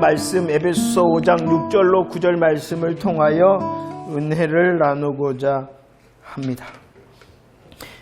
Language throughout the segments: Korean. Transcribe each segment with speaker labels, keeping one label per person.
Speaker 1: 말씀 에베소서 5장 6절로 9절 말씀을 통하여 은혜를 나누고자 합니다.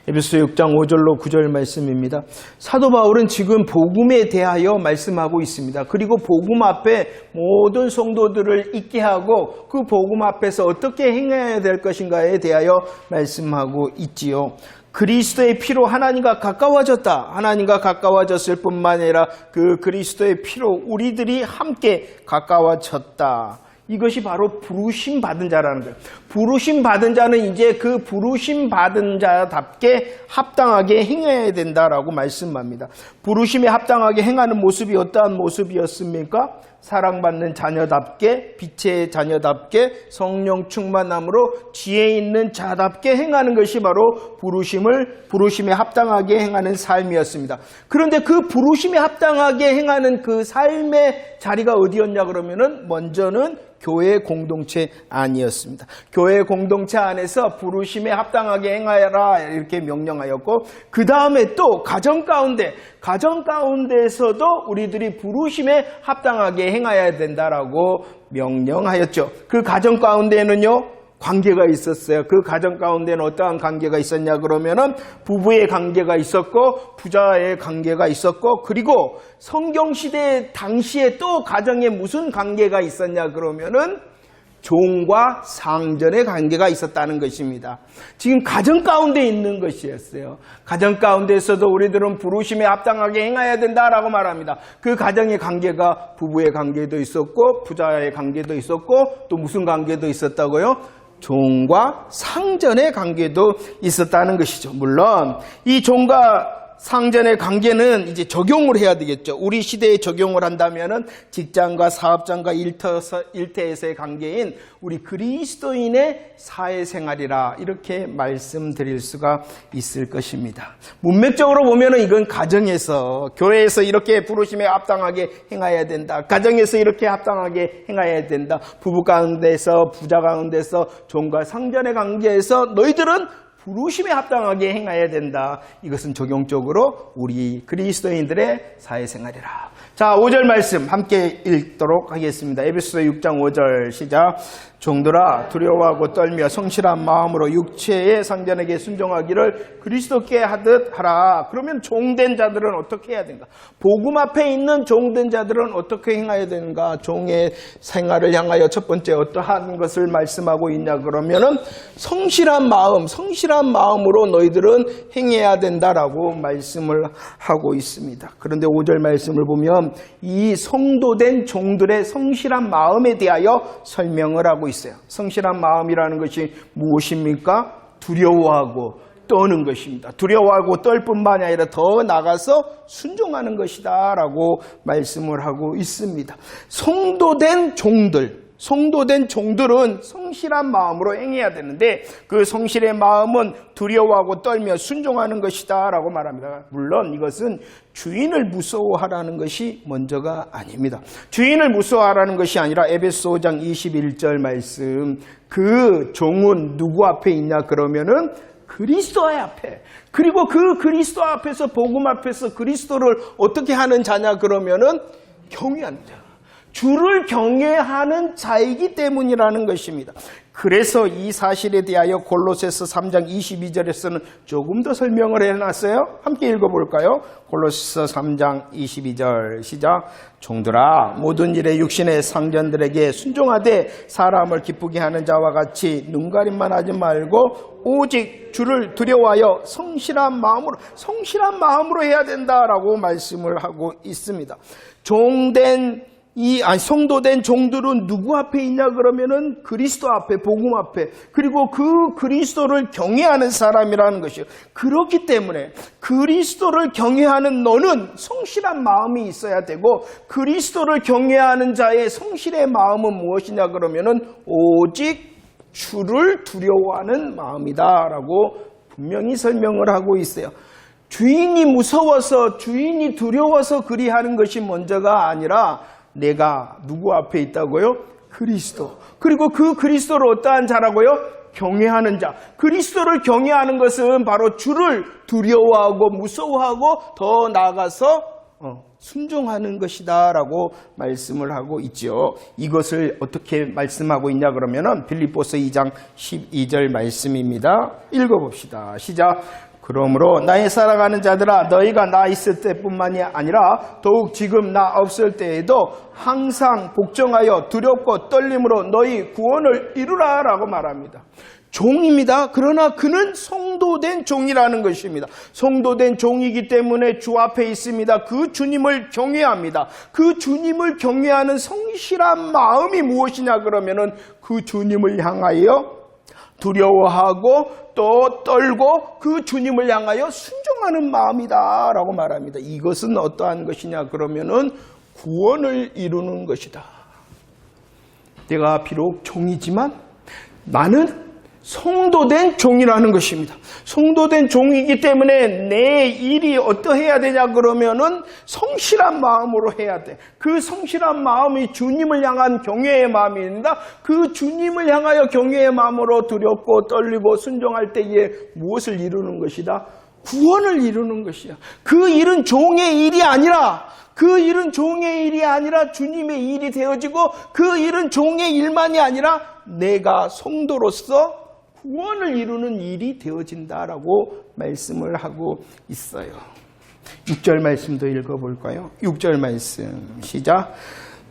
Speaker 1: 에베소서 6장 5절로 9절 말씀입니다. 사도 바울은 지금 복음에 대하여 말씀하고 있습니다. 그리고 복음 앞에 모든 성도들을 있게 하고 그 복음 앞에서 어떻게 행해야 될 것인가에 대하여 말씀하고 있지요. 그리스도의 피로 하나님과 가까워졌다. 하나님과 가까워졌을 뿐만 아니라 그 그리스도의 피로 우리들이 함께 가까워졌다. 이것이 바로 부르심 받은 자라는 거예요. 부르심 받은 자는 이제 그 부르심 받은 자답게 합당하게 행해야 된다라고 말씀합니다. 부르심에 합당하게 행하는 모습이 어떠한 모습이었습니까? 사랑받는 자녀답게, 빛의 자녀답게, 성령 충만함으로 지혜 있는 자답게 행하는 것이 바로 부르심에 합당하게 행하는 삶이었습니다. 그런데 그 부르심에 합당하게 행하는 그 삶의 자리가 어디였냐 그러면은 먼저는 교회 공동체 안이었습니다. 교회 공동체 안에서 부르심에 합당하게 행하여라 이렇게 명령하였고, 그 다음에 또 가정 가운데에서도 우리들이 부르심에 합당하게 행해야 된다라고 명령하였죠. 그 가정 가운데는요 관계가 있었어요. 그 가정 가운데는 어떠한 관계가 있었냐 그러면은 부부의 관계가 있었고 부자의 관계가 있었고, 그리고 성경시대 당시에 또 가정에 무슨 관계가 있었냐 그러면은 종과 상전의 관계가 있었다는 것입니다. 지금 가정 가운데 있는 것이었어요. 가정 가운데서도 우리들은 부르심에 합당하게 행해야 된다라고 말합니다. 그 가정의 관계가 부부의 관계도 있었고 부자의 관계도 있었고 또 무슨 관계도 있었다고요? 종과 상전의 관계도 있었다는 것이죠. 물론 이 종과 상전의 관계는 이제 적용을 해야 되겠죠. 우리 시대에 적용을 한다면은 직장과 사업장과 일터에서의 관계인 우리 그리스도인의 사회생활이라 이렇게 말씀드릴 수가 있을 것입니다. 문맥적으로 보면은 이건 가정에서, 교회에서 이렇게 부르심에 합당하게 행해야 된다. 가정에서 이렇게 합당하게 행해야 된다. 부부 가운데서, 부자 가운데서, 종과 상전의 관계에서 너희들은 부르심에 합당하게 행해야 된다. 이것은 적용적으로 우리 그리스도인들의 사회생활이라. 자, 5절 말씀 함께 읽도록 하겠습니다. 에베소서 6장 5절 시작. 종들아 두려워하고 떨며 성실한 마음으로 육체의 상전에게 순종하기를 그리스도께 하듯 하라. 그러면 종된 자들은 어떻게 해야 되는가? 복음 앞에 있는 종된 자들은 어떻게 행해야 되는가? 종의 생활을 향하여 첫 번째 어떠한 것을 말씀하고 있냐 그러면은 성실한 마음으로 너희들은 행해야 된다라고 말씀을 하고 있습니다. 그런데 5절 말씀을 보면 이 성도된 종들의 성실한 마음에 대하여 설명을 하고 있어요. 성실한 마음이라는 것이 무엇입니까? 두려워하고 떠는 것입니다. 두려워하고 떨 뿐만 아니라 더 나가서 순종하는 것이다 라고 말씀을 하고 있습니다. 성도된 종들은 성실한 마음으로 행해야 되는데 그 성실의 마음은 두려워하고 떨며 순종하는 것이다 라고 말합니다. 물론 이것은 주인을 무서워하라는 것이 먼저가 아닙니다. 주인을 무서워하라는 것이 아니라 에베소 5장 21절 말씀, 그 종은 누구 앞에 있냐 그러면은 그리스도의 앞에, 그리고 그 그리스도 앞에서, 복음 앞에서 그리스도를 어떻게 하는 자냐 그러면은 경외하는 자, 주를 경외하는 자이기 때문이라는 것입니다. 그래서 이 사실에 대하여 골로새서 3장 22절에서는 조금 더 설명을 해놨어요. 함께 읽어볼까요? 골로새서 3장 22절 시작. 종들아 모든 일에 육신의 상전들에게 순종하되 사람을 기쁘게 하는 자와 같이 눈가림만 하지 말고 오직 주를 두려워하여 성실한 마음으로 해야 된다라고 말씀을 하고 있습니다. 성도된 종들은 누구 앞에 있냐 그러면은 그리스도 앞에, 복음 앞에, 그리고 그 그리스도를 경외하는 사람이라는 것이요. 그렇기 때문에 그리스도를 경외하는 너는 성실한 마음이 있어야 되고, 그리스도를 경외하는 자의 성실의 마음은 무엇이냐 그러면은 오직 주를 두려워하는 마음이다라고 분명히 설명을 하고 있어요. 주인이 무서워서, 주인이 두려워서 그리하는 것이 먼저가 아니라 내가 누구 앞에 있다고요? 그리스도. 그리고 그 그리스도를 어떠한 자라고요? 경외하는 자. 그리스도를 경외하는 것은 바로 주를 두려워하고 무서워하고 더 나아가서 순종하는 것이다 라고 말씀을 하고 있죠. 이것을 어떻게 말씀하고 있냐 그러면은 빌립보서 2장 12절 말씀입니다. 읽어봅시다. 시작. 그러므로 나의 사랑하는 자들아, 너희가 나 있을 때뿐만이 아니라 더욱 지금 나 없을 때에도 항상 복종하여 두렵고 떨림으로 너희 구원을 이루라 라고 말합니다. 종입니다. 그러나 그는 성도된 종이라는 것입니다. 성도된 종이기 때문에 주 앞에 있습니다. 그 주님을 경외합니다. 그 주님을 경외하는 성실한 마음이 무엇이냐 그러면은 그 주님을 향하여 두려워하고 또 떨고 그 주님을 향하여 순종하는 마음이다 라고 말합니다. 이것은 어떠한 것이냐 그러면은 구원을 이루는 것이다. 내가 비록 종이지만 나는 성도된 종이라는 것입니다. 성도된 종이기 때문에 내 일이 어떠해야 되냐 그러면은 성실한 마음으로 해야 돼. 그 성실한 마음이 주님을 향한 경외의 마음입니다. 그 주님을 향하여 경외의 마음으로 두렵고 떨리고 순종할 때에 무엇을 이루는 것이다? 구원을 이루는 것이야. 그 일은 종의 일이 아니라 주님의 일이 되어지고 그 일은 종의 일만이 아니라 내가 성도로서 구원을 이루는 일이 되어진다라고 말씀을 하고 있어요. 6절 말씀도 읽어볼까요? 6절 말씀 시작.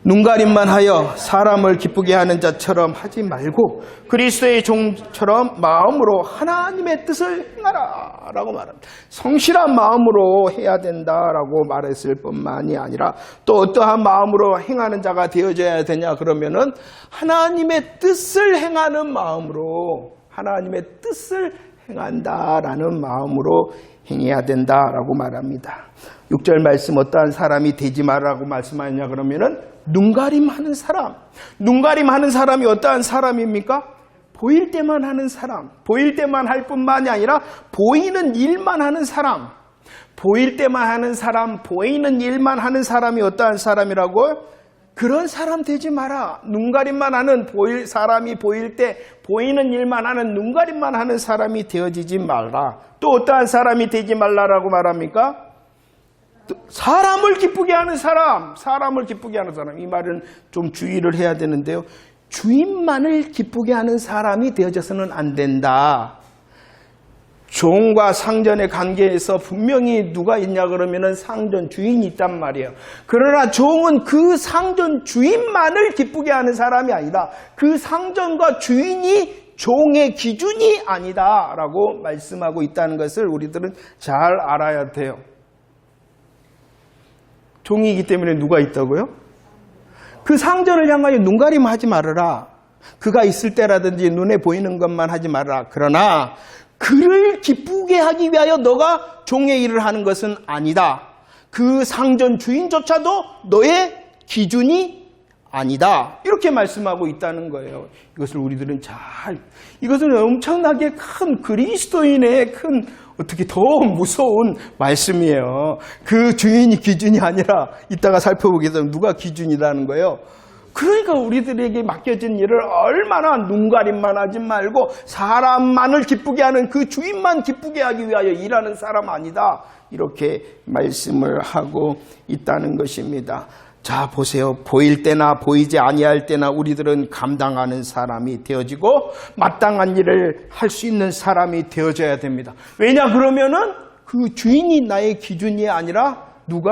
Speaker 1: 눈가림만 하여 사람을 기쁘게 하는 자처럼 하지 말고 그리스도의 종처럼 마음으로 하나님의 뜻을 행하라 라고 말합니다. 성실한 마음으로 해야 된다라고 말했을 뿐만이 아니라 또 어떠한 마음으로 행하는 자가 되어져야 되냐 그러면은 하나님의 뜻을 행하는 마음으로 하나님의 뜻을 행한다라는 마음으로 행해야 된다라고 말합니다. 6절 말씀 어떠한 사람이 되지 말라고 말씀하냐 그러면은 눈가림하는 사람. 눈가림하는 사람이 어떠한 사람입니까? 보일 때만 하는 사람. 보일 때만 할 뿐만이 아니라 보이는 일만 하는 사람. 보일 때만 하는 사람, 보이는 일만 하는 사람이 어떠한 사람이라고요? 그런 사람 되지 마라. 눈가림만 하는 사람이 보일 때 보이는 일만 하는 눈가림만 하는 사람이 되어지지 말라. 또 어떠한 사람이 되지 말라라고 말합니까? 사람을 기쁘게 하는 사람. 사람을 기쁘게 하는 사람. 이 말은 좀 주의를 해야 되는데요. 주인만을 기쁘게 하는 사람이 되어져서는 안 된다. 종과 상전의 관계에서 분명히 누가 있냐 그러면은 상전 주인이 있단 말이에요. 그러나 종은 그 상전 주인만을 기쁘게 하는 사람이 아니다. 그 상전과 주인이 종의 기준이 아니다라고 말씀하고 있다는 것을 우리들은 잘 알아야 돼요. 종이기 때문에 누가 있다고요? 그 상전을 향하여 눈가림하지 말아라. 그가 있을 때라든지 눈에 보이는 것만 하지 말아라. 그러나 그를 기쁘게 하기 위하여 너가 종의 일을 하는 것은 아니다. 그 상전 주인조차도 너의 기준이 아니다. 이렇게 말씀하고 있다는 거예요. 이것을 우리들은 이것은 엄청나게 큰 그리스도인의 큰 어떻게 더 무서운 말씀이에요. 그 주인이 기준이 아니라 이따가 살펴보겠습니다. 누가 기준이라는 거예요. 그러니까 우리들에게 맡겨진 일을 얼마나 눈가림만 하지 말고 사람만을 기쁘게 하는 그 주인만 기쁘게 하기 위하여 일하는 사람 아니다. 이렇게 말씀을 하고 있다는 것입니다. 자, 보세요. 보일 때나 보이지 아니할 때나 우리들은 감당하는 사람이 되어지고 마땅한 일을 할 수 있는 사람이 되어져야 됩니다. 왜냐 그러면은 그 주인이 나의 기준이 아니라 누가?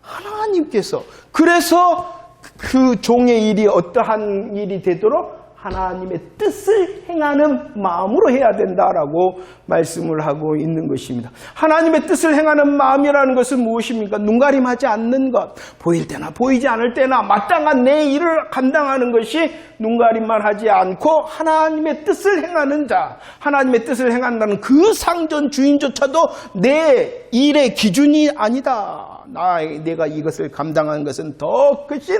Speaker 1: 하나님께서. 그래서 그 종의 일이 어떠한 일이 되도록 하나님의 뜻을 행하는 마음으로 해야 된다라고 말씀을 하고 있는 것입니다. 하나님의 뜻을 행하는 마음이라는 것은 무엇입니까? 눈가림하지 않는 것. 보일 때나 보이지 않을 때나 마땅한 내 일을 감당하는 것이 눈가림만 하지 않고 하나님의 뜻을 행하는 자. 하나님의 뜻을 행한다는 그 상전 주인조차도 내 일의 기준이 아니다. 내가 이것을 감당하는 것은 더 크신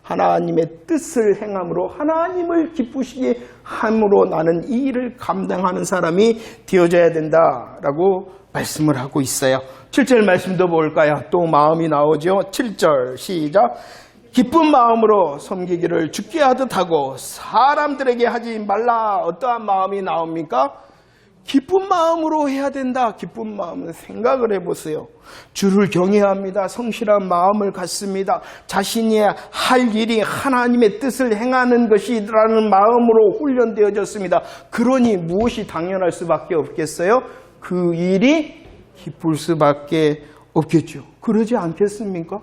Speaker 1: 하나님의 뜻을 행함으로 하나님을 기쁘시게 함으로 나는 이 일을 감당하는 사람이 되어져야 된다라고 말씀을 하고 있어요. 7절 말씀도 볼까요? 또 마음이 나오죠. 7절 시작. 기쁜 마음으로 섬기기를 주께 하듯 하고 사람들에게 하지 말라. 어떠한 마음이 나옵니까? 기쁜 마음으로 해야 된다. 기쁜 마음으로 생각을 해보세요. 주를 경외합니다. 성실한 마음을 갖습니다. 자신이 할 일이 하나님의 뜻을 행하는 것이라는 마음으로 훈련되어졌습니다. 그러니 무엇이 당연할 수밖에 없겠어요? 그 일이 기쁠 수밖에 없겠죠. 그러지 않겠습니까?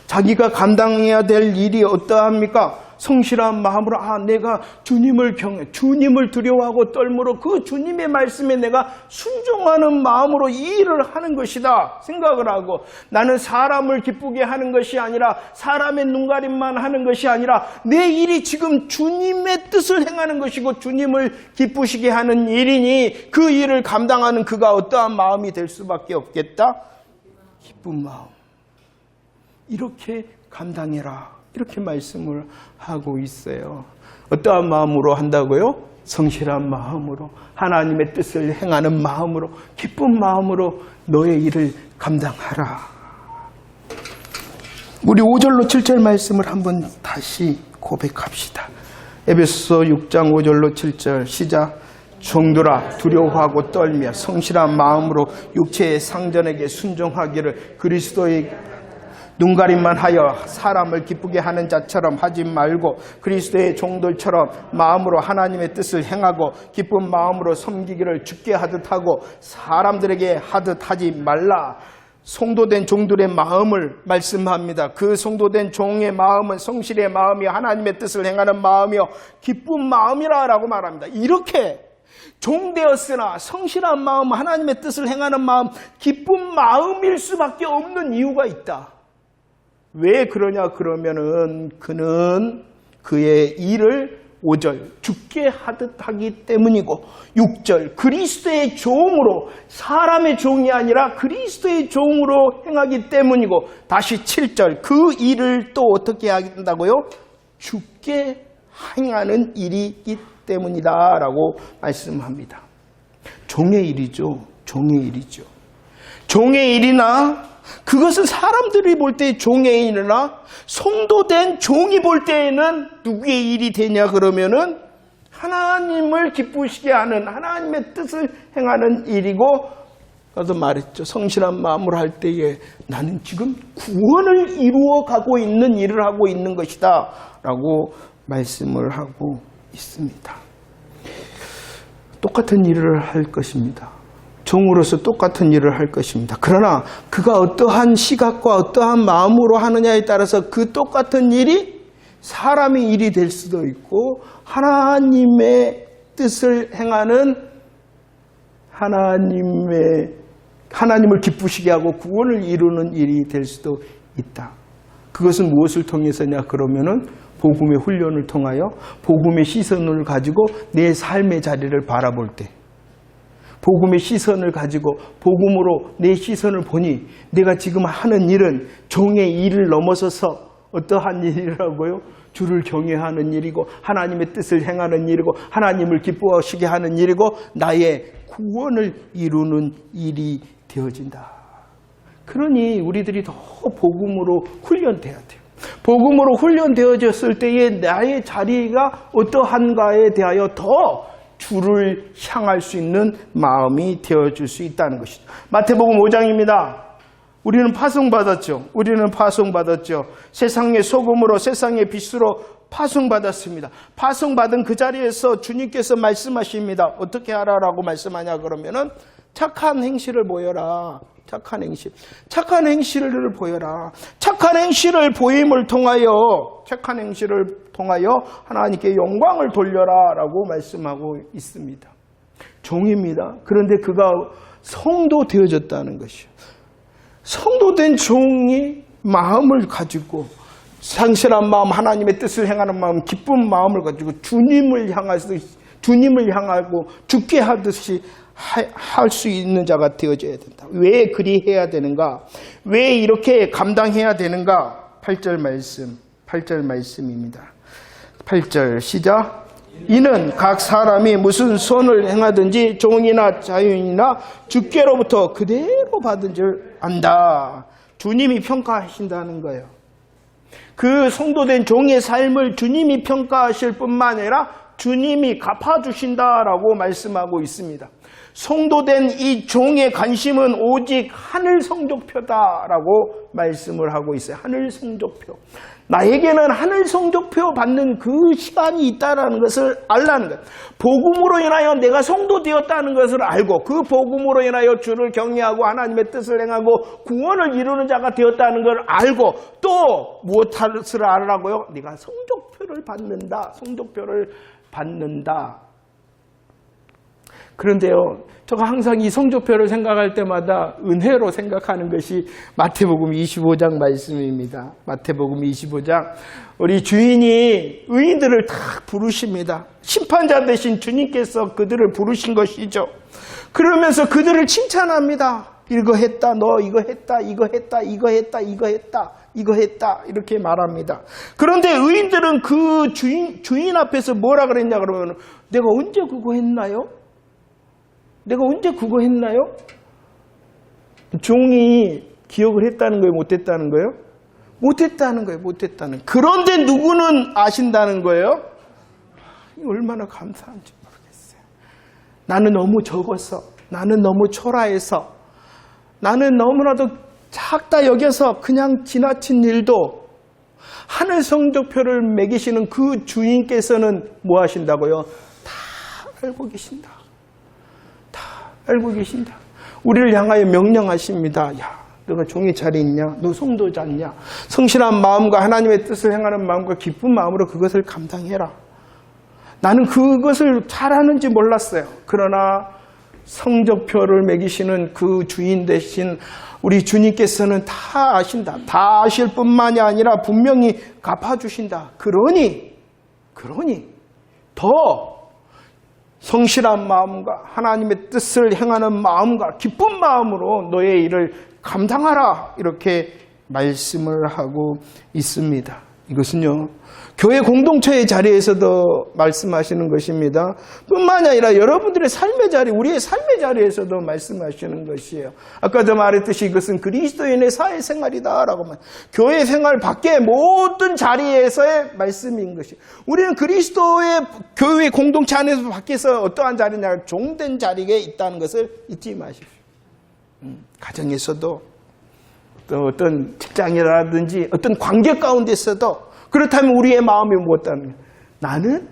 Speaker 1: 자기가 감당해야 될 일이 어떠합니까? 성실한 마음으로 내가 주님을 경외, 주님을 두려워하고 떨므로 그 주님의 말씀에 내가 순종하는 마음으로 이 일을 하는 것이다 생각을 하고, 나는 사람을 기쁘게 하는 것이 아니라 사람의 눈가림만 하는 것이 아니라 내 일이 지금 주님의 뜻을 행하는 것이고 주님을 기쁘시게 하는 일이니 그 일을 감당하는 그가 어떠한 마음이 될 수밖에 없겠다? 기쁜 마음. 이렇게 감당해라. 이렇게 말씀을 하고 있어요. 어떠한 마음으로 한다고요? 성실한 마음으로, 하나님의 뜻을 행하는 마음으로, 기쁜 마음으로 너의 일을 감당하라. 우리 5절로 7절 말씀을 한번 다시 고백합시다. 에베소 6장 5절로 7절 시작. 종들아 두려워하고 떨며 성실한 마음으로 육체의 상전에게 순종하기를 그리스도의 눈가림만 하여 사람을 기쁘게 하는 자처럼 하지 말고 그리스도의 종들처럼 마음으로 하나님의 뜻을 행하고 기쁜 마음으로 섬기기를 주께 하듯 하고 사람들에게 하듯 하지 말라. 성도된 종들의 마음을 말씀합니다. 그 성도된 종의 마음은 성실의 마음이요 하나님의 뜻을 행하는 마음이요 기쁜 마음이라고 말합니다. 이렇게 종되었으나 성실한 마음, 하나님의 뜻을 행하는 마음, 기쁜 마음일 수밖에 없는 이유가 있다. 왜 그러냐 그러면은 그는 그의 일을 5절 주께 하듯 하기 때문이고 6절 그리스도의 종으로, 사람의 종이 아니라 그리스도의 종으로 행하기 때문이고, 다시 7절 그 일을 또 어떻게 한다고요? 주께 행하는 일이기 때문이다 라고 말씀합니다. 종의 일이죠. 종의 일이죠. 종의 일이나 그것은 사람들이 볼 때 종의 일이나 성도된 종이 볼 때에는 누구의 일이 되냐 그러면은 하나님을 기쁘시게 하는, 하나님의 뜻을 행하는 일이고, 아까도 말했죠. 성실한 마음으로 할 때에 나는 지금 구원을 이루어 가고 있는 일을 하고 있는 것이다 라고 말씀을 하고 있습니다. 똑같은 일을 할 것입니다. 종으로서 똑같은 일을 할 것입니다. 그러나 그가 어떠한 시각과 어떠한 마음으로 하느냐에 따라서 그 똑같은 일이 사람의 일이 될 수도 있고 하나님의 뜻을 행하는 하나님을 기쁘시게 하고 구원을 이루는 일이 될 수도 있다. 그것은 무엇을 통해서냐 그러면은 복음의 훈련을 통하여 복음의 시선을 가지고 내 삶의 자리를 바라볼 때, 복음의 시선을 가지고 복음으로 내 시선을 보니 내가 지금 하는 일은 종의 일을 넘어서서 어떠한 일이라고요? 주를 경외하는 일이고 하나님의 뜻을 행하는 일이고 하나님을 기뻐하시게 하는 일이고 나의 구원을 이루는 일이 되어진다. 그러니 우리들이 더 복음으로 훈련돼야 돼요. 복음으로 훈련되어졌을 때에 나의 자리가 어떠한가에 대하여 더 주를 향할 수 있는 마음이 되어줄 수 있다는 것이죠. 마태복음 5장입니다. 우리는 파송받았죠. 세상의 소금으로 세상의 빛으로 파송받았습니다. 파송받은 그 자리에서 주님께서 말씀하십니다. 어떻게 하라라고 말씀하냐 그러면은 착한 행실을 보여라. 착한 행실을 보여라. 착한 행실을 보임을 통하여 하나님께 영광을 돌려라 라고 말씀하고 있습니다. 종입니다. 그런데 그가 성도 되어졌다는 것이요. 성도된 종이 마음을 가지고 상실한 마음, 하나님의 뜻을 행하는 마음, 기쁜 마음을 가지고 주님을 향하고 죽게 하듯이 할 수 있는 자가 되어져야 된다. 왜 그리 해야 되는가? 왜 이렇게 감당해야 되는가? 8절 말씀입니다. 8절 시작. 이는 각 사람이 무슨 선을 행하든지 종이나 자유인이나 주께로부터 그대로 받은 줄 안다. 주님이 평가하신다는 거예요. 그 성도된 종의 삶을 주님이 평가하실 뿐만 아니라 주님이 갚아주신다라고 말씀하고 있습니다. 성도된 이 종의 관심은 오직 하늘 성적표다라고 말씀을 하고 있어요. 하늘 성적표. 나에게는 하늘 성적표 받는 그 시간이 있다는 것을 알라는 거예요. 복음으로 인하여 내가 성도되었다는 것을 알고 그 복음으로 인하여 주를 경외하고 하나님의 뜻을 행하고 구원을 이루는 자가 되었다는 걸 알고 또 무엇을 알으라고요? 네가 성적표를 받는다. 성적표를 받는다. 그런데요, 제가 항상 이 성적표를 생각할 때마다 은혜로 생각하는 것이 마태복음 25장 말씀입니다. 마태복음 25장. 우리 주인이 의인들을 다 부르십니다. 심판자 되신 주님께서 그들을 부르신 것이죠. 그러면서 그들을 칭찬합니다. 이거 했다, 너 이거 했다, 이거 했다, 이거 했다, 이거 했다, 이거 했다, 이렇게 말합니다. 그런데 의인들은 그 주인 앞에서 뭐라 그랬냐 그러면 내가 언제 그거 했나요? 내가 언제 그거 했나요? 종이 기억을 했다는 거예요? 못했다는 거예요? 못했다는 거예요. 못했다는 거예요. 그런데 누구는 아신다는 거예요? 얼마나 감사한지 모르겠어요. 나는 너무 적어서, 나는 너무 초라해서, 나는 너무나도 작다 여겨서 그냥 지나친 일도 하늘 성적표를 매기시는 그 주인께서는 뭐 하신다고요? 다 알고 계신다. 알고 계신다. 우리를 향하여 명령하십니다. 야, 너가 종이 잘 있냐? 너 성도자냐? 성실한 마음과 하나님의 뜻을 행하는 마음과 기쁜 마음으로 그것을 감당해라. 나는 그것을 잘하는지 몰랐어요. 그러나 성적표를 매기시는 그 주인 되신 우리 주님께서는 다 아신다. 다 아실 뿐만이 아니라 분명히 갚아주신다. 그러니 더 성실한 마음과 하나님의 뜻을 행하는 마음과 기쁜 마음으로 너의 일을 감당하라. 이렇게 말씀을 하고 있습니다. 이것은요, 교회 공동체의 자리에서도 말씀하시는 것입니다. 뿐만이 아니라 여러분들의 삶의 자리, 우리의 삶의 자리에서도 말씀하시는 것이에요. 아까도 말했듯이 이것은 그리스도인의 사회생활이다라고 교회 생활 밖의 모든 자리에서의 말씀인 것이에요. 우리는 그리스도의 교회 공동체 안에서 밖에서 어떠한 자리냐, 종된 자리에 있다는 것을 잊지 마십시오. 가정에서도 또 어떤 직장이라든지 어떤 관계 가운데서도 그렇다면 우리의 마음이 무엇다는 거예요? 나는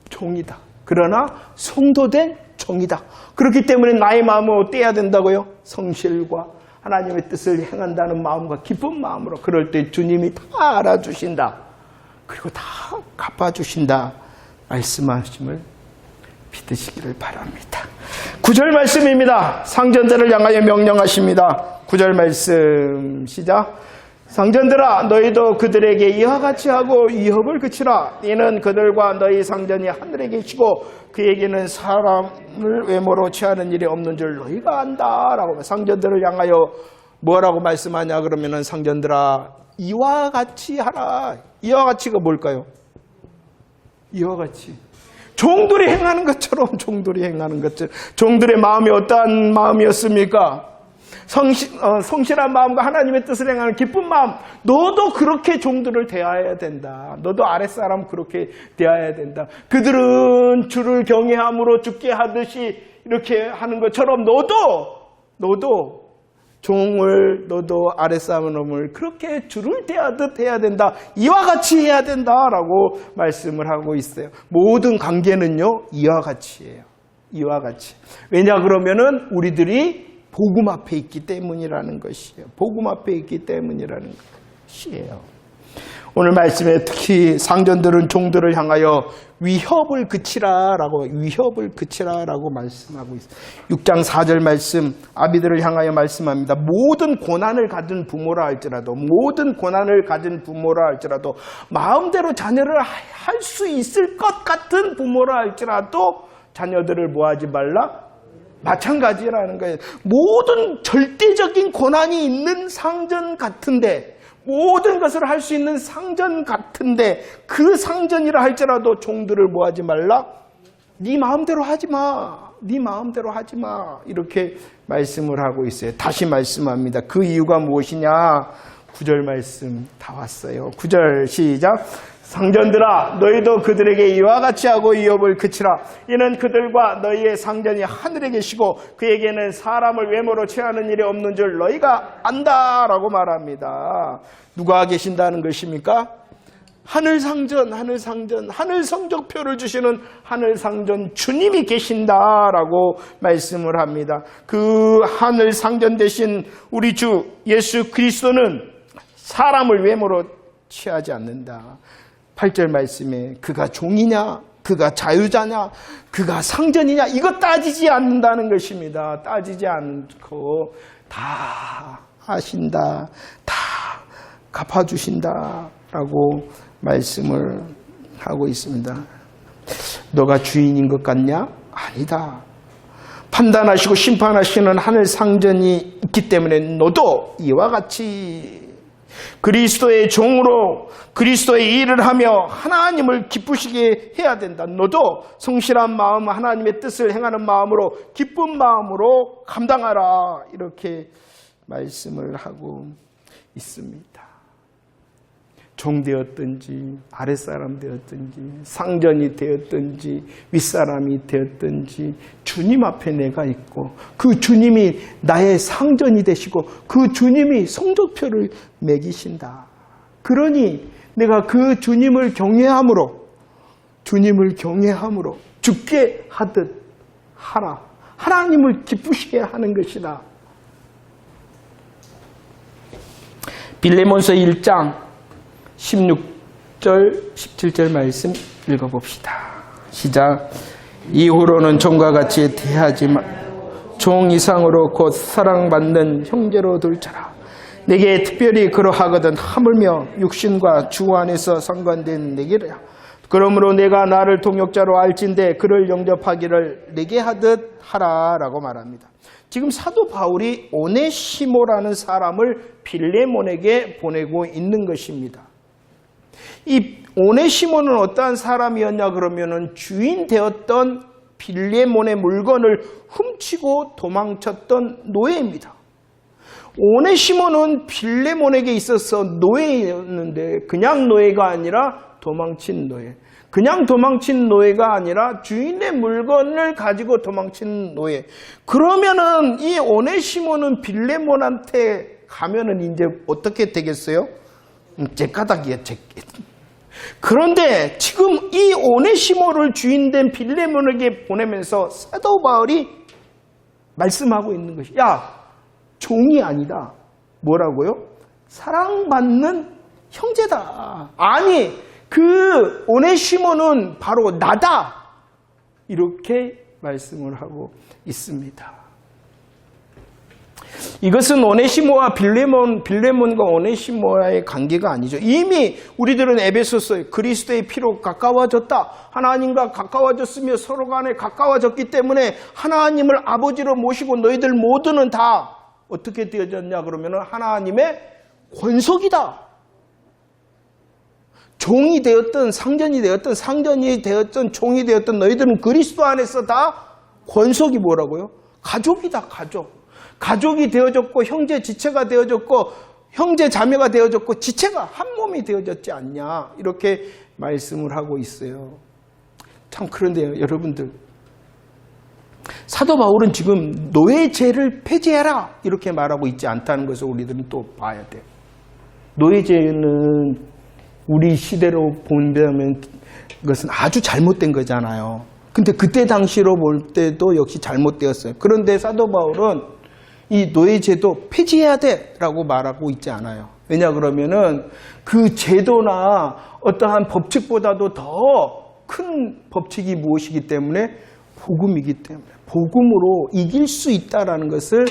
Speaker 1: 종이다. 그러나 성도된 종이다. 그렇기 때문에 나의 마음은 어때야 된다고요? 성실과 하나님의 뜻을 행한다는 마음과 기쁜 마음으로 그럴 때 주님이 다 알아주신다. 그리고 다 갚아주신다. 말씀하심을 믿으시기를 바랍니다. 9절 말씀입니다. 상전들을 향하여 명령하십니다. 9절 말씀 시작. 상전들아 너희도 그들에게 이와 같이 하고 위협을 그치라. 이는 그들과 너희 상전이 하늘에 계시고 그에게는 사람을 외모로 취하는 일이 없는 줄 너희가 안다. 라고 상전들을 향하여 뭐라고 말씀하냐 그러면은 상전들아 이와 같이 하라. 이와 같이가 뭘까요? 이와 같이 종들이 행하는 것처럼 종들이 행하는 것처럼 종들의 마음이 어떠한 마음이었습니까? 성실한 마음과 하나님의 뜻을 행하는 기쁜 마음. 너도 그렇게 종들을 대해야 된다. 너도 아랫사람 그렇게 대해야 된다. 그들은 주를 경외함으로 죽게 하듯이 이렇게 하는 것처럼 너도 종을 너도 아랫사람을 그렇게 주를 대하듯 해야 된다. 이와 같이 해야 된다라고 말씀을 하고 있어요. 모든 관계는요 이와 같이예요. 이와 같이. 왜냐 그러면은 우리들이 복음 앞에 있기 때문이라는 것이에요. 복음 앞에 있기 때문이라는 것이에요. 오늘 말씀에 특히 상전들은 종들을 향하여 위협을 그치라라고 말씀하고 있어요. 6장 4절 말씀 아비들을 향하여 말씀합니다. 모든 고난을 가진 부모라 할지라도 마음대로 자녀를 할 수 있을 것 같은 부모라 할지라도 자녀들을 뭐하지 말라? 마찬가지라는 거예요. 모든 절대적인 고난이 있는 상전 같은데 모든 것을 할 수 있는 상전 같은데 그 상전이라 할지라도 종들을 뭐하지 말라? 네 마음대로 하지 마. 네 마음대로 하지 마. 이렇게 말씀을 하고 있어요. 다시 말씀합니다. 그 이유가 무엇이냐? 9절 말씀 다 왔어요. 9절 시작. 상전들아 너희도 그들에게 이와 같이 하고 이업을 그치라. 이는 그들과 너희의 상전이 하늘에 계시고 그에게는 사람을 외모로 취하는 일이 없는 줄 너희가 안다라고 말합니다. 누가 계신다는 것입니까? 하늘상전, 하늘 성적표를 주시는 하늘상전 주님이 계신다라고 말씀을 합니다. 그 하늘상전 대신 우리 주 예수 그리스도는 사람을 외모로 취하지 않는다. 8절 말씀에 그가 종이냐, 그가 자유자냐, 그가 상전이냐 이거 따지지 않는다는 것입니다. 따지지 않고 다 하신다, 다 갚아주신다라고 말씀을 하고 있습니다. 너가 주인인 것 같냐? 아니다. 판단하시고 심판하시는 하늘 상전이 있기 때문에 너도 이와 같이 그리스도의 종으로 그리스도의 일을 하며 하나님을 기쁘시게 해야 된다. 너도 성실한 마음, 하나님의 뜻을 행하는 마음으로 기쁜 마음으로 감당하라. 이렇게 말씀을 하고 있습니다. 종 되었든지 아랫사람 되었든지 상전이 되었든지 윗사람이 되었든지 주님 앞에 내가 있고 그 주님이 나의 상전이 되시고 그 주님이 성적표를 매기신다. 그러니 내가 그 주님을 경외함으로 죽게 하듯 하라. 하나님을 기쁘시게 하는 것이다. 빌레몬서 1장 16절, 17절 말씀 읽어봅시다. 시작. 이후로는 종과 같이 대하지 마. 종 이상으로 곧 사랑받는 형제로 둘자라. 내게 특별히 그러하거든 하물며 육신과 주 안에서 상관된 내게라. 그러므로 내가 나를 동역자로 알진대 그를 영접하기를 내게 하듯 하라라고 말합니다. 지금 사도 바울이 오네시모라는 사람을 빌레몬에게 보내고 있는 것입니다. 이 오네시모는 어떠한 사람이었냐 그러면은 주인 되었던 빌레몬의 물건을 훔치고 도망쳤던 노예입니다. 오네시모는 빌레몬에게 있어서 노예였는데 그냥 노예가 아니라 도망친 노예. 그냥 도망친 노예가 아니라 주인의 물건을 가지고 도망친 노예. 그러면은 이 오네시모는 빌레몬한테 가면은 이제 어떻게 되겠어요? 죗가닥이야, 그런데 지금 이 오네시모를 주인된 빌레몬에게 보내면서 사도 바울이 말씀하고 있는 것이 야, 종이 아니다. 뭐라고요? 사랑받는 형제다. 아니, 그 오네시모는 바로 나다. 이렇게 말씀을 하고 있습니다. 이것은 오네시모와 빌레몬과 오네시모와의 관계가 아니죠. 이미 우리들은 에베소서에 그리스도의 피로 가까워졌다. 하나님과 가까워졌으며 서로 간에 가까워졌기 때문에 하나님을 아버지로 모시고 너희들 모두는 다 어떻게 되어졌냐 그러면 하나님의 권속이다. 종이 되었든 상전이 되었든 상전이 되었든 종이 되었든 너희들은 그리스도 안에서 다 권속이 뭐라고요? 가족이다. 가족이 되어졌고 형제 지체가 되어졌고 형제 자매가 되어졌고 지체가 한 몸이 되어졌지 않냐 이렇게 말씀을 하고 있어요. 참 그런데요 여러분들, 사도 바울은 지금 노예제를 폐지해라 이렇게 말하고 있지 않다는 것을 우리들은 또 봐야 돼요. 노예제는 우리 시대로 본다면 그것은 아주 잘못된 거잖아요. 근데 그때 당시로 볼 때도 역시 잘못되었어요. 그런데 사도 바울은 이 노예제도 폐지해야 돼 라고 말하고 있지 않아요. 왜냐 그러면은 그 제도나 어떠한 법칙보다도 더 큰 법칙이 무엇이기 때문에 복음이기 때문에 복음으로 이길 수 있다라는 것을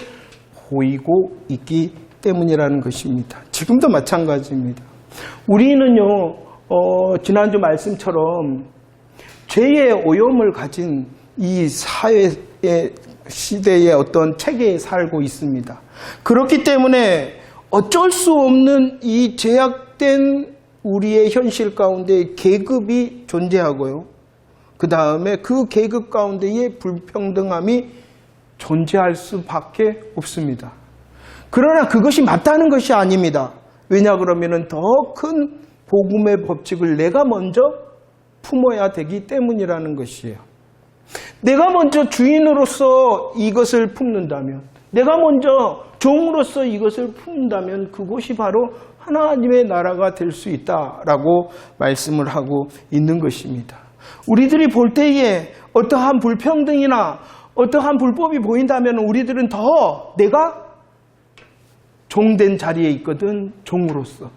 Speaker 1: 보이고 있기 때문이라는 것입니다. 지금도 마찬가지입니다. 우리는요 지난주 말씀처럼 죄의 오염을 가진 이 사회의 시대의 어떤 체계에 살고 있습니다. 그렇기 때문에 어쩔 수 없는 이 제약된 우리의 현실 가운데 계급이 존재하고요. 그 다음에 그 계급 가운데의 불평등함이 존재할 수밖에 없습니다. 그러나 그것이 맞다는 것이 아닙니다. 왜냐 그러면은 더 큰 복음의 법칙을 내가 먼저 품어야 되기 때문이라는 것이에요. 내가 먼저 주인으로서 이것을 품는다면, 내가 먼저 종으로서 이것을 품는다면 그것이 바로 하나님의 나라가 될 수 있다라고 말씀을 하고 있는 것입니다. 우리들이 볼 때에 어떠한 불평등이나 어떠한 불법이 보인다면 우리들은 더 내가 종된 자리에 있거든 종으로서,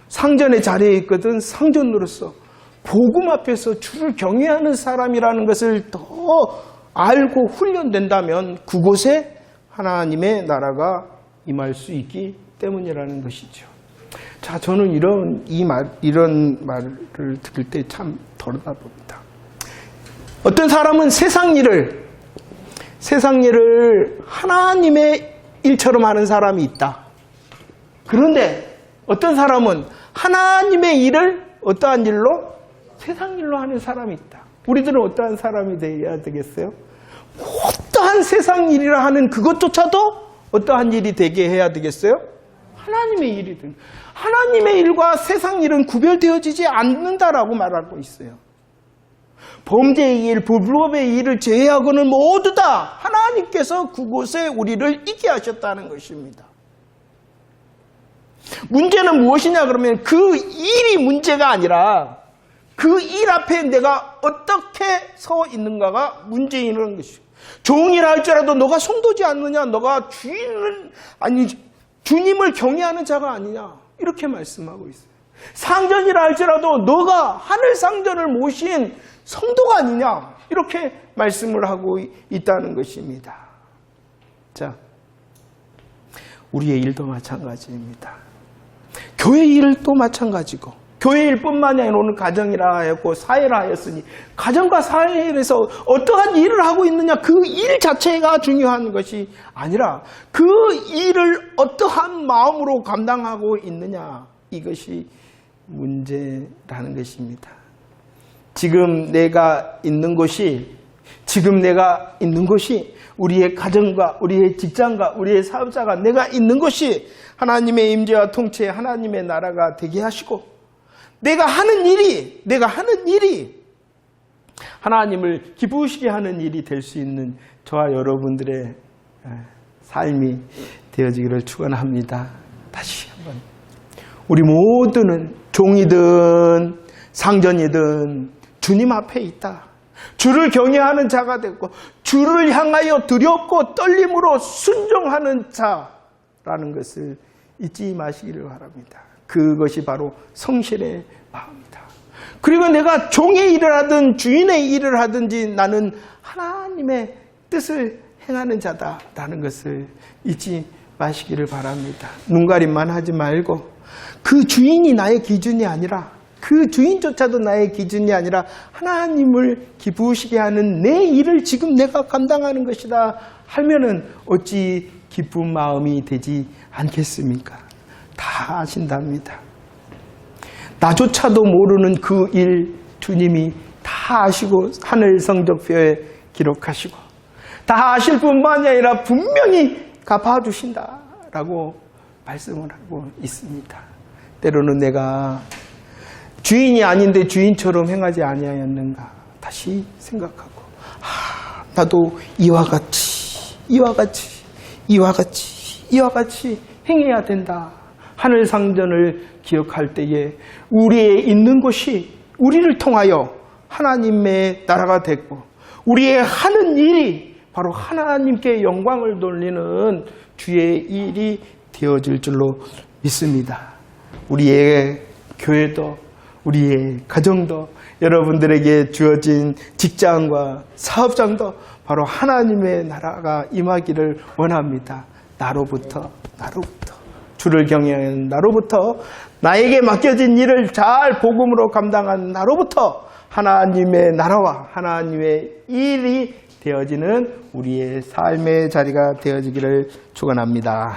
Speaker 1: 상전의 자리에 있거든 상전으로서 복음 앞에서 주를 경외하는 사람이라는 것을 더 알고 훈련된다면 그곳에 하나님의 나라가 임할 수 있기 때문이라는 것이죠. 자, 저는 이런 말을 들을 때 참 덜하다 봅니다. 어떤 사람은 세상 일을 하나님의 일처럼 하는 사람이 있다. 그런데 어떤 사람은 하나님의 일을 어떠한 일로? 세상 일로 하는 사람이 있다. 우리들은 어떠한 사람이 되어야 되겠어요? 어떠한 세상 일이라 하는 그것조차도 어떠한 일이 되게 해야 되겠어요? 하나님의 일이든. 하나님의 일과 세상 일은 구별되어지지 않는다라고 말하고 있어요. 범죄의 일, 불법의 일을 제외하고는 모두 다 하나님께서 그곳에 우리를 있게 하셨다는 것입니다. 문제는 무엇이냐 그러면 그 일이 문제가 아니라 그 일 앞에 내가 어떻게 서 있는가가 문제인 것이죠. 종이라 할지라도 너가 성도지 않느냐, 너가 주님을 경외하는 자가 아니냐, 이렇게 말씀하고 있어요. 상전이라 할지라도 너가 하늘 상전을 모신 성도가 아니냐, 이렇게 말씀을 하고 있다는 것입니다. 자, 우리의 일도 마찬가지입니다. 교회 일도 마찬가지고, 교회 일뿐만이 아니라 오늘 가정이라 하였고 사회라 하였으니 가정과 사회에서 어떠한 일을 하고 있느냐, 그 일 자체가 중요한 것이 아니라 그 일을 어떠한 마음으로 감당하고 있느냐, 이것이 문제라는 것입니다. 지금 내가 있는 곳이 우리의 가정과 우리의 직장과 우리의 사업자가 내가 있는 곳이 하나님의 임재와 통치에 하나님의 나라가 되게 하시고, 내가 하는 일이 하나님을 기쁘시게 하는 일이 될 수 있는 저와 여러분들의 삶이 되어지기를 축원합니다. 다시 한번, 우리 모두는 종이든 상전이든 주님 앞에 있다. 주를 경외하는 자가 되고 주를 향하여 두렵고 떨림으로 순종하는 자라는 것을 잊지 마시기를 바랍니다. 그것이 바로 성실의 마음이다. 그리고 내가 종의 일을 하든 주인의 일을 하든지 나는 하나님의 뜻을 행하는 자다라는 것을 잊지 마시기를 바랍니다. 눈가림만 하지 말고 그 주인이 나의 기준이 아니라, 그 주인조차도 나의 기준이 아니라 하나님을 기쁘시게 하는 내 일을 지금 내가 감당하는 것이다 하면은 어찌 기쁜 마음이 되지 않겠습니까? 다 아신답니다. 나조차도 모르는 그 일 주님이 다 아시고 하늘 성적표에 기록하시고 다 아실 뿐만이 아니라 분명히 갚아주신다라고 말씀을 하고 있습니다. 때로는 내가 주인이 아닌데 주인처럼 행하지 아니하였는가 다시 생각하고, 나도 이와 같이 행해야 된다. 하늘 상전을 기억할 때에 우리의 있는 곳이 우리를 통하여 하나님의 나라가 됐고, 우리의 하는 일이 바로 하나님께 영광을 돌리는 주의 일이 되어질 줄로 믿습니다. 우리의 교회도, 우리의 가정도, 여러분들에게 주어진 직장과 사업장도 바로 하나님의 나라가 임하기를 원합니다. 나로부터 주를 경외하는 나로부터, 나에게 맡겨진 일을 잘 복음으로 감당하는 나로부터 하나님의 나라와 하나님의 일이 되어지는 우리의 삶의 자리가 되어지기를 축원합니다.